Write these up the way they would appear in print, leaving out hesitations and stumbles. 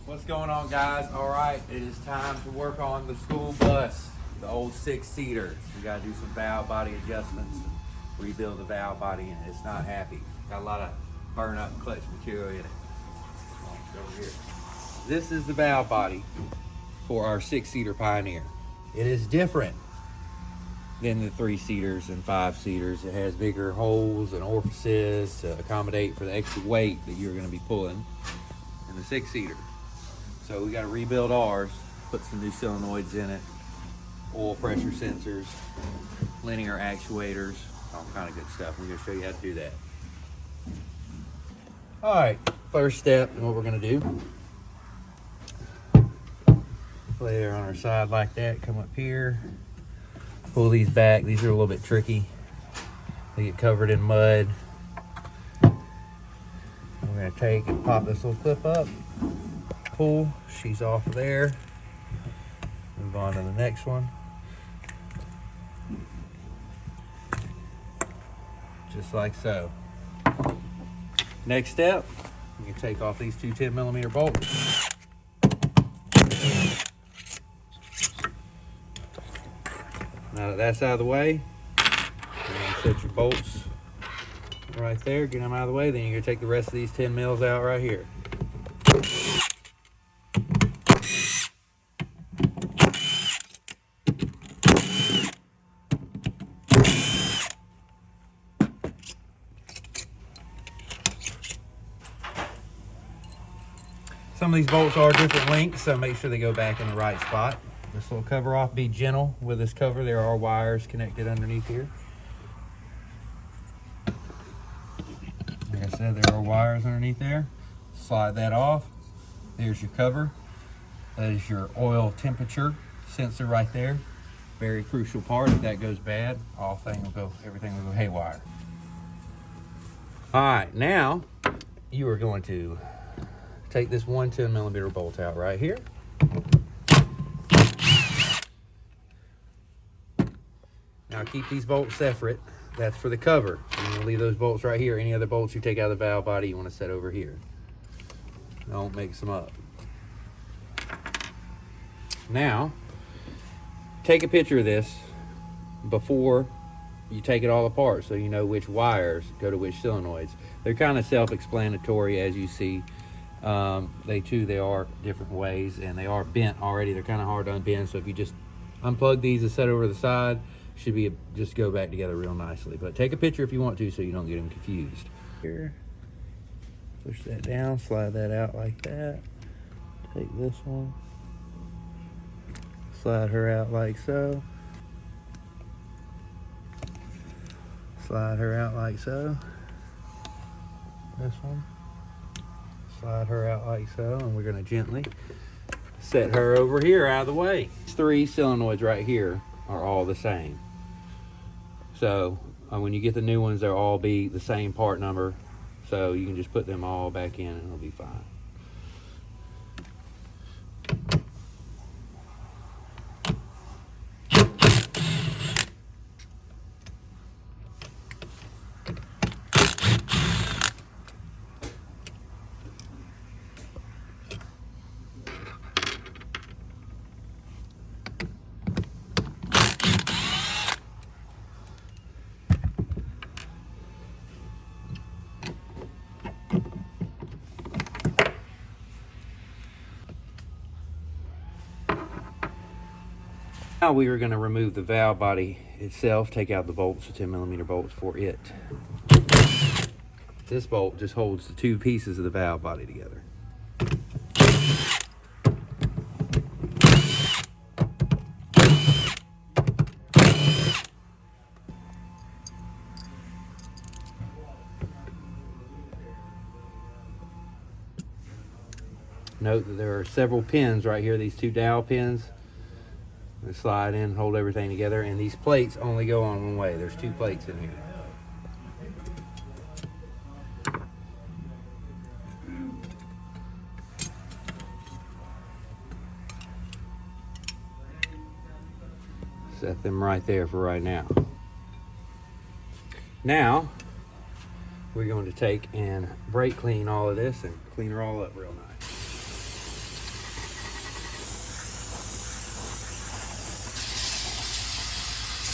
What's going on, guys? All right, it is time to work on the school bus, the old 6-seater. We got to do some valve body adjustments and rebuild the valve body, and it's not happy. Got a lot of burn up clutch material in it. Over here. This is the valve body for our 6-seater Pioneer. It is different than the 3-seaters and 5-seaters. It has bigger holes and orifices to accommodate for the extra weight that you're going to be pulling in the 6-seater. So we got to rebuild ours, put some new solenoids in it, oil pressure sensors, linear actuators, all kind of good stuff. We're going to show you how to do that. All right, first step, and what we're going to do, lay there on our side like that, come up here, pull these back. These are a little bit tricky. They get covered in mud. We're going to take and pop this little clip up, pull, she's off of there. Move on to the next one. Just like so. Next step, you can take off these two 10mm bolts. Now that that's out of the way, you're going to set your bolts right there, get them out of the way, then you're going to take the rest of these 10 mils out right here. Some of these bolts are different lengths, so make sure they go back in the right spot. This little cover off, be gentle with this cover. There are wires connected underneath here. Like I said, there are wires underneath there. Slide that off. There's your cover. That is your oil temperature sensor right there. Very crucial part. If that goes bad, everything will go haywire. All right, now you are going to take this one 10mm bolt out right here. Now keep these bolts separate. That's for the cover. You're going to leave those bolts right here. Any other bolts you take out of the valve body, you want to set over here. Don't mix them up. Now, take a picture of this before you take it all apart so you know which wires go to which solenoids. They're kind of self-explanatory, as you see. They are different ways, and they are bent already. They're kind of hard to unbend, so if you just unplug these and set over the side, should be just go back together real nicely. But take a picture if you want to, so you don't get them confused. Here, push that down, slide that out like that. Take this one, slide her out like so. Slide her out like so. This one. Slide her out like so, and we're going to gently set her over here out of the way. These 3 solenoids right here are all the same. So when you get the new ones, they'll all be the same part number. So you can just put them all back in and it'll be fine. Now we are going to remove the valve body itself, take out the bolts, the 10mm bolts for it. This bolt just holds the 2 pieces of the valve body together. Note that there are several pins right here, these 2 dowel pins. They slide in, hold everything together, and these plates only go on one way. There's 2 plates in here. Set them right there for right now. Now, we're going to take and brake clean all of this and clean her all up real nice.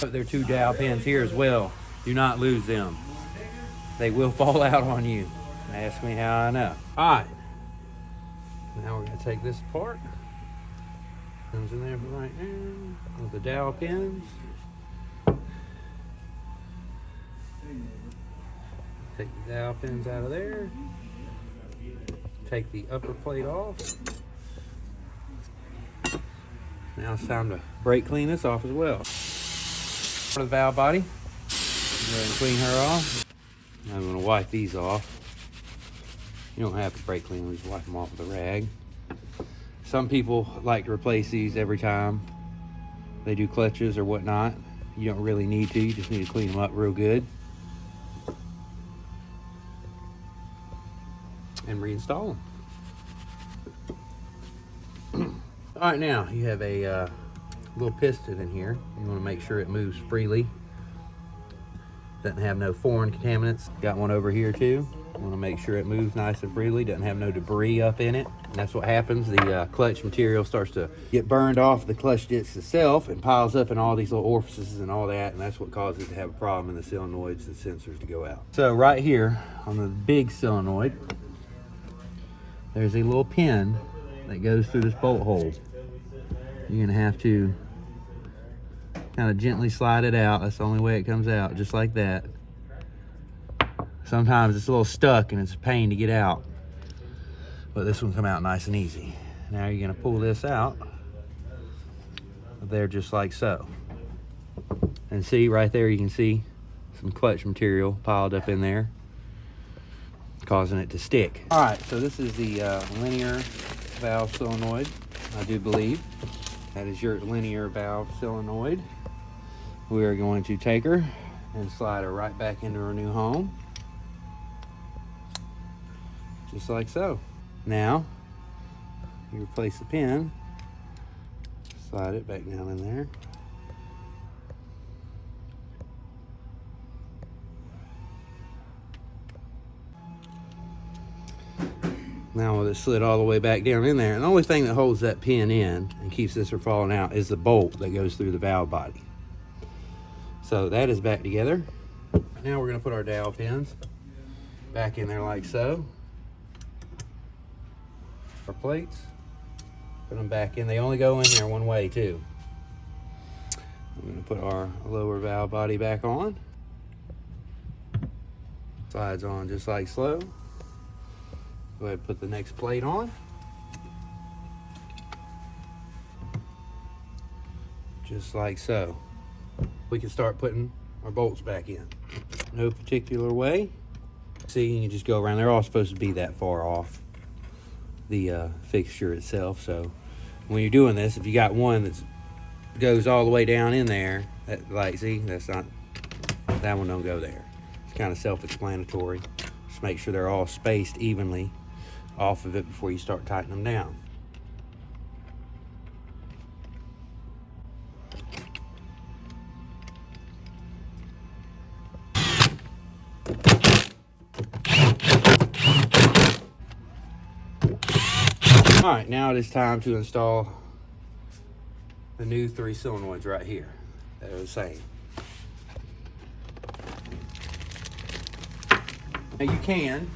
There are 2 dowel pins here as well. Do not lose them. They will fall out on you. Ask me how I know. All right. Now we're going to take this apart. Comes in there right now with the dowel pins. Take the dowel pins out of there. Take the upper plate off. Now it's time to brake clean this off as well. For the valve body, go ahead and clean her off. I'm going to wipe these off. You don't have to brake clean them, just wipe them off with a rag. Some people like to replace these every time they do clutches or whatnot. You don't really need to, you just need to clean them up real good. And reinstall them. All right, now you have a little piston in here. You want to make sure it moves freely. Doesn't have no foreign contaminants. Got one over here too. You want to make sure it moves nice and freely. Doesn't have no debris up in it. And that's what happens. The clutch material starts to get burned off the clutch disc itself and piles up in all these little orifices and all that. And that's what causes it to have a problem in the solenoids and sensors to go out. So right here on the big solenoid, there's a little pin that goes through this bolt hole. You're gonna have to kind of gently slide it out. That's the only way it comes out, just like that. Sometimes it's a little stuck and it's a pain to get out, but this one come out nice and easy. Now you're gonna pull this out there just like so. And see right there, you can see some clutch material piled up in there, causing it to stick. All right, so this is the linear valve solenoid, I do believe. That is your linear valve solenoid. We are going to take her and slide her right back into her new home. Just like so. Now, you replace the pin, slide it back down in there. Now with it slid all the way back down in there, and the only thing that holds that pin in and keeps this from falling out is the bolt that goes through the valve body. So that is back together. Now we're gonna put our dowel pins back in there like so. Our plates, put them back in. They only go in there one way too. I'm gonna put our lower valve body back on. Slides on just like so. Go ahead and put the next plate on. Just like so. We can start putting our bolts back in. No particular way. See, you can just go around. They're all supposed to be that far off the fixture itself. So when you're doing this, if you got one that goes all the way down in there, that, like, see, that's not, that one don't go there. It's kind of self-explanatory. Just make sure they're all spaced evenly off of it before you start tightening them down. All right, now it is time to install the new 3 solenoids right here that are the same. Now you can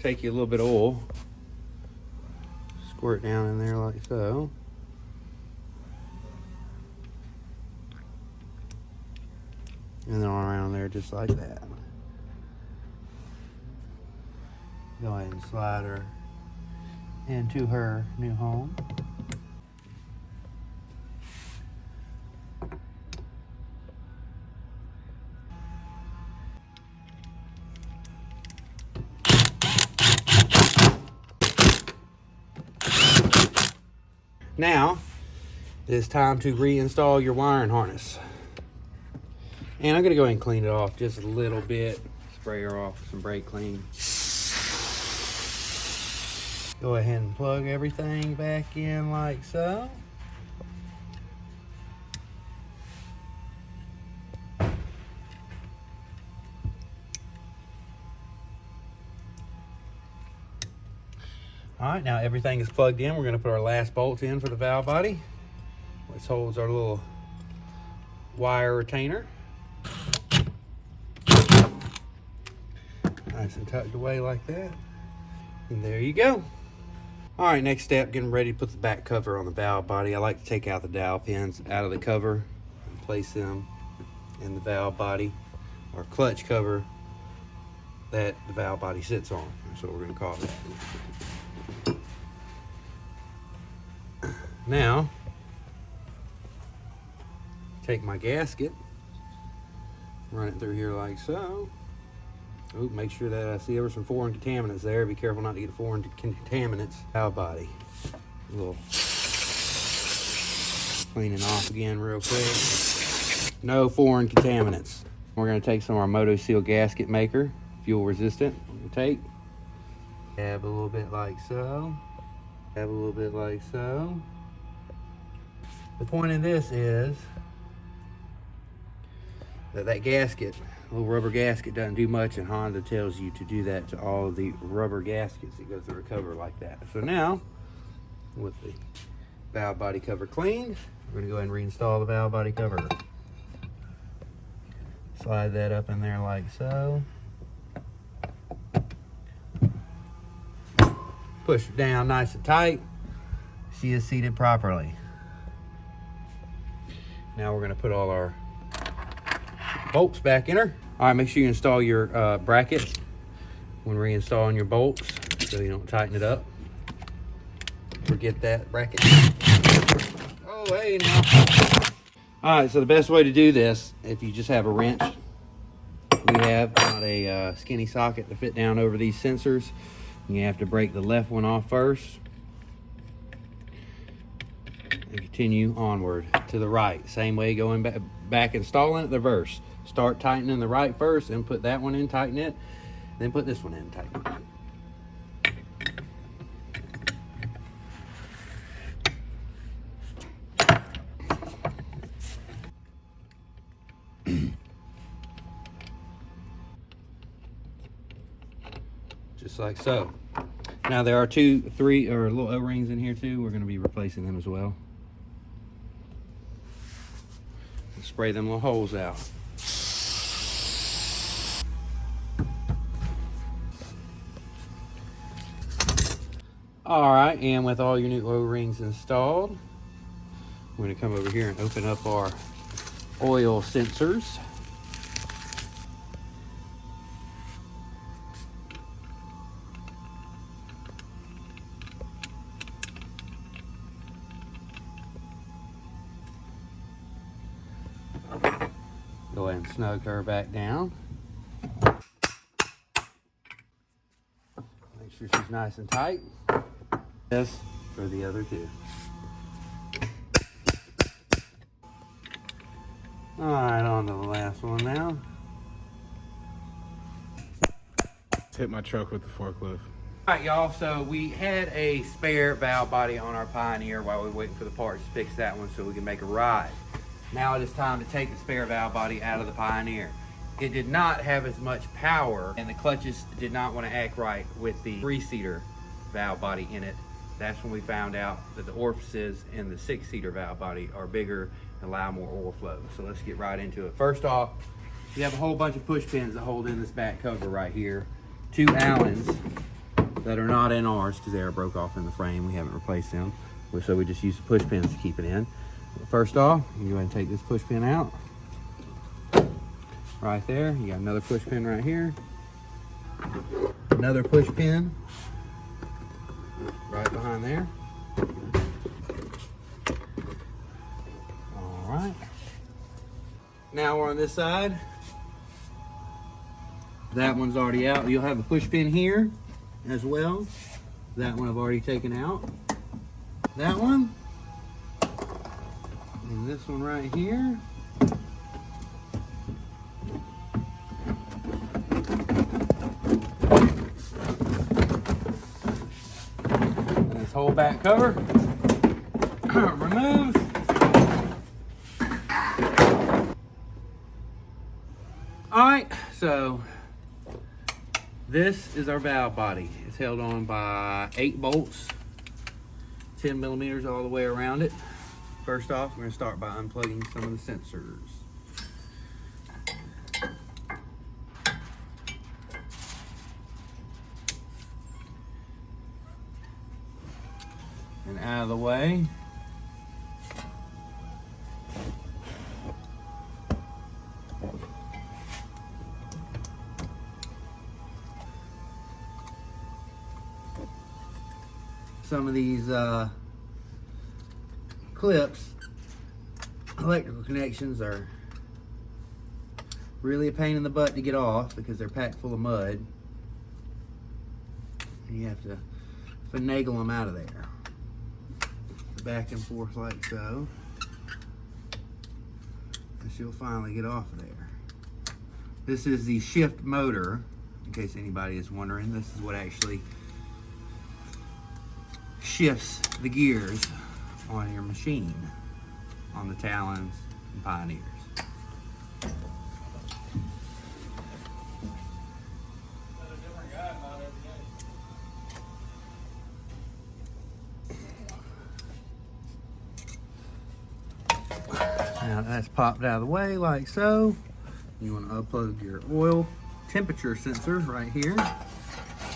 take you a little bit of oil, squirt down in there like so. And then around there just like that. Go ahead and slide her into her new home. Now, it is time to reinstall your wiring harness. And I'm gonna go ahead and clean it off just a little bit. Spray her off with some brake clean. Go ahead and plug everything back in like so. All right, now everything is plugged in. We're gonna put our last bolts in for the valve body. This holds our little wire retainer. Nice and tucked away like that. And there you go. All right, next step, getting ready to put the back cover on the valve body. I like to take out the dowel pins out of the cover and place them in the valve body, or clutch cover that the valve body sits on. That's what we're gonna call it. Now, take my gasket, run it through here like so. Ooh, make sure that I see ever some foreign contaminants there. Be careful not to get foreign contaminants. Valve body. A little cleaning off again real quick. No foreign contaminants. We're going to take some of our Moto Seal gasket maker, fuel resistant. We'll take, dab a little bit like so. Dab a little bit like so. The point of this is that gasket, little rubber gasket, doesn't do much, and Honda tells you to do that to all of the rubber gaskets that go through a cover like that. So now, with the valve body cover cleaned, we're going to go ahead and reinstall the valve body cover. Slide that up in there like so. Push it down nice and tight. She is seated properly. Now we're going to put all our bolts back in her. All right, make sure you install your bracket when reinstalling your bolts so you don't tighten it up. Forget that bracket. Oh, hey now. All right, so the best way to do this, if you just have a wrench, we have not a skinny socket to fit down over these sensors. You have to break the left one off first and continue onward to the right. Same way going back installing it, the reverse. Start tightening the right first and put that one in, tighten it, then put this one in, tighten it. Just like so. Now there are 2, 3, or little O-rings in here too. We're going to be replacing them as well. Spray them little holes out. All right, and with all your new O-rings installed, we're going to come over here and open up our oil sensors. Go ahead and snug her back down. Make sure she's nice and tight. This for the other two. All right, on to the last one now. Hit my truck with the forklift. All right, y'all, so we had a spare valve body on our Pioneer while we were waiting for the parts to fix that one so we can make a ride. Now it is time to take the spare valve body out of the Pioneer. It did not have as much power, and the clutches did not want to act right with the 3-seater valve body in it. That's when we found out that the orifices in the 6-seater valve body are bigger and allow more oil flow. So let's get right into it. First off, we have a whole bunch of push pins that hold in this back cover right here. 2 Allens that are not in ours because they are broke off in the frame. We haven't replaced them. So we just use the push pins to keep it in. First off, you go ahead and take this push pin out. Right there, you got another push pin right here. Another push pin right behind there. All right. Now we're on this side. That one's already out. You'll have a push pin here as well. That one I've already taken out. That one. And this one right here. And this whole back cover removed. All right, so this is our valve body. It's held on by 8 bolts, 10 millimeters all the way around it. First off, we're going to start by unplugging some of the sensors. And out of the way. Some of these clips, electrical connections, are really a pain in the butt to get off because they're packed full of mud. And you have to finagle them out of there. Back and forth like so. And she'll finally get off of there. This is the shift motor, in case anybody is wondering. This is what actually shifts the gears on your machine on the Talons and Pioneers. Now that's popped out of the way like so. You want to unplug your oil temperature sensor right here.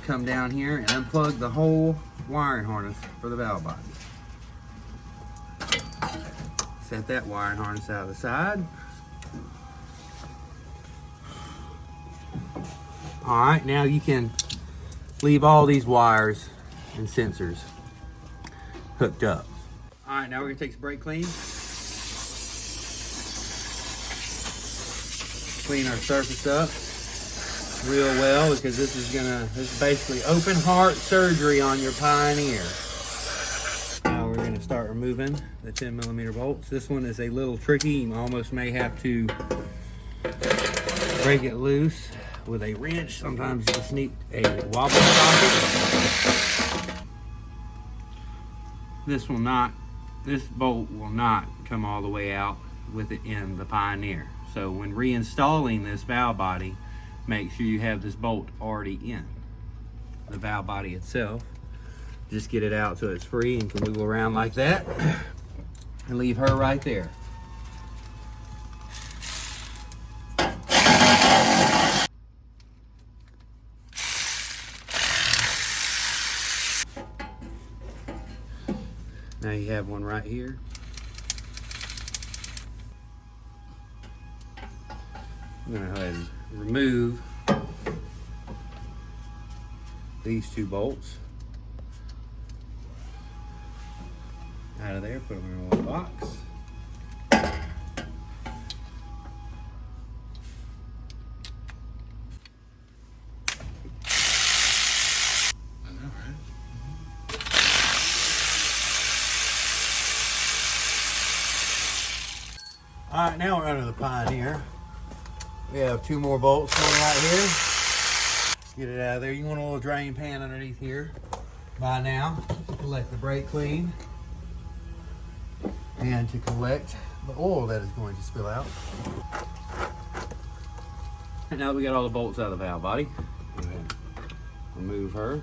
Come down here and unplug the whole wiring harness for the valve body. Set that wiring harness out of the side. All right, now you can leave all these wires and sensors hooked up. All right, now we're gonna take this brake clean. Clean our surface up real well, because this is basically open heart surgery on your Pioneer. Now we're going to start removing the 10mm bolts. This one is a little tricky. You almost may have to break it loose with a wrench. Sometimes you just need a wobble socket. This bolt will not come all the way out with it in the Pioneer. So when reinstalling this valve body, make sure you have this bolt already in the valve body itself. Just get it out so it's free and can wiggle around like that, and leave her right there. Now you have one right here. I'm gonna go ahead and remove these two bolts out of there, put them in a little box. I know, right? All right, now we're under the Pioneer. We have two more bolts going right here. Let's get it out of there. You want a little drain pan underneath here by now to collect the brake clean and to collect the oil that is going to spill out. And now that we got all the bolts out of the valve body, go ahead and remove her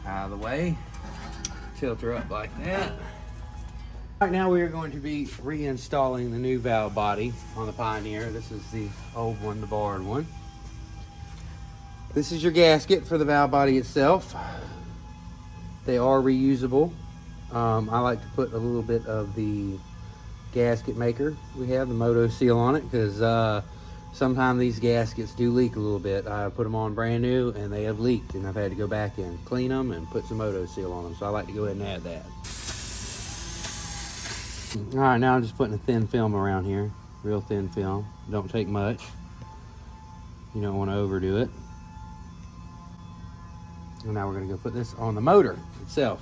out of the way. Tilt her up like that. Right now we are going to be reinstalling the new valve body on the Pioneer. This is the old one, the barred one. This is your gasket for the valve body itself. They are reusable. I like to put a little bit of the gasket maker we have, the Moto seal on it, because sometimes these gaskets do leak a little bit. I put them on brand new and they have leaked, and I've had to go back and clean them and put some Moto seal on them. So I like to go ahead and add that. All right, now I'm just putting a thin film around here, real thin film. Don't take much. You don't want to overdo it. And now we're going to go put this on the motor itself.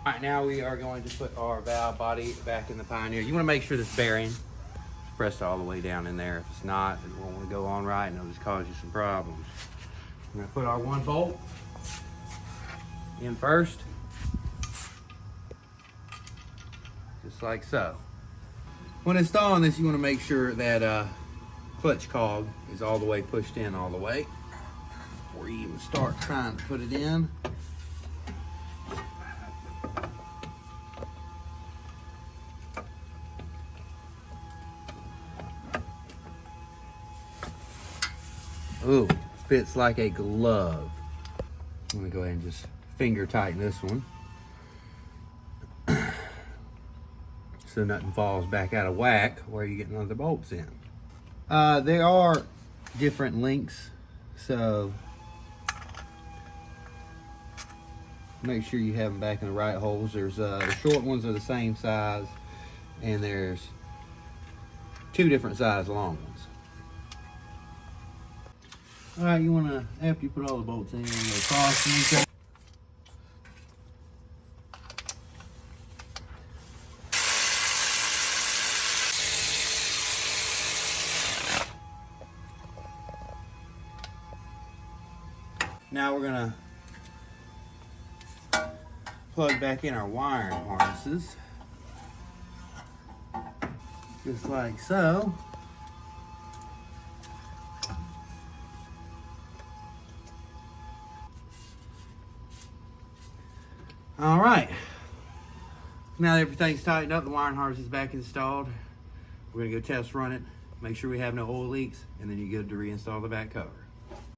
All right, now we are going to put our valve body back in the Pioneer. You want to make sure this bearing is pressed all the way down in there. If it's not, it won't want to go on right and it'll just cause you some problems. I'm going to put our one bolt in first, just like so. When installing this, you want to make sure that clutch cog is all the way pushed in all the way before you even start trying to put it in. Ooh, fits like a glove. Let me go ahead and just finger tighten this one so nothing falls back out of whack where you get another bolts in. There are different lengths, so make sure you have them back in the right holes. There's the short ones are the same size, and there's two different size long ones. All right, you want to, after you put all the bolts in, you want to cross each other. Now we're gonna plug back in our wiring harnesses, just like so. All right, now that everything's tightened up, the wiring harness is back installed. We're gonna go test run it, make sure we have no oil leaks, and then you're good to reinstall the back cover.